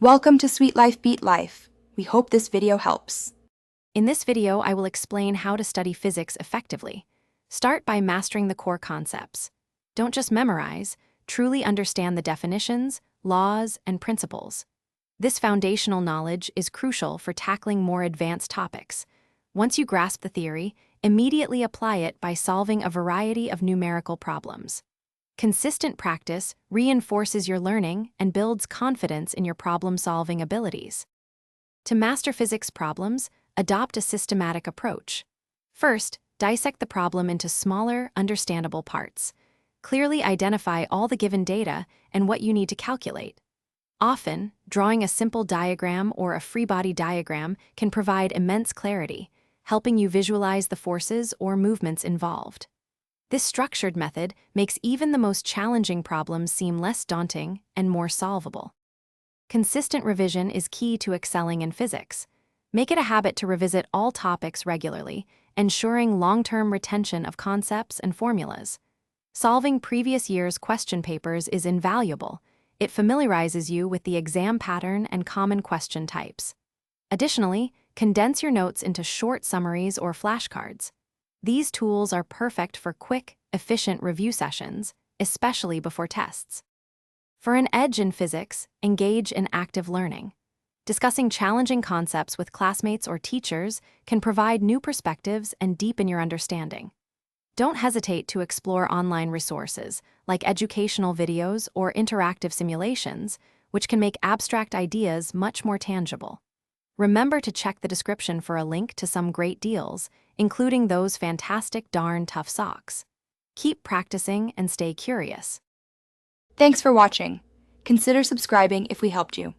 Welcome to Sweet Life Beat Life. We hope this video helps. In this video, I will explain how to study physics effectively. Start by mastering the core concepts. Don't just memorize, truly understand the definitions, laws, and principles. This foundational knowledge is crucial for tackling more advanced topics. Once you grasp the theory, immediately apply it by solving a variety of numerical problems. Consistent practice reinforces your learning and builds confidence in your problem-solving abilities. To master physics problems, adopt a systematic approach. First, dissect the problem into smaller, understandable parts. Clearly identify all the given data and what you need to calculate. Often, drawing a simple diagram or a free body diagram can provide immense clarity, helping you visualize the forces or movements involved. This structured method makes even the most challenging problems seem less daunting and more solvable. Consistent revision is key to excelling in physics. Make it a habit to revisit all topics regularly, ensuring long-term retention of concepts and formulas. Solving previous year's question papers is invaluable. It familiarizes you with the exam pattern and common question types. Additionally, condense your notes into short summaries or flashcards. These tools are perfect for quick, efficient review sessions, especially before tests. For an edge in physics, engage in active learning. Discussing challenging concepts with classmates or teachers can provide new perspectives and deepen your understanding. Don't hesitate to explore online resources like educational videos or interactive simulations, which can make abstract ideas much more tangible. Remember to check the description for a link to some great deals, including those fantastic darn tough socks. Keep practicing and stay curious. Thanks for watching. Consider subscribing if we helped you.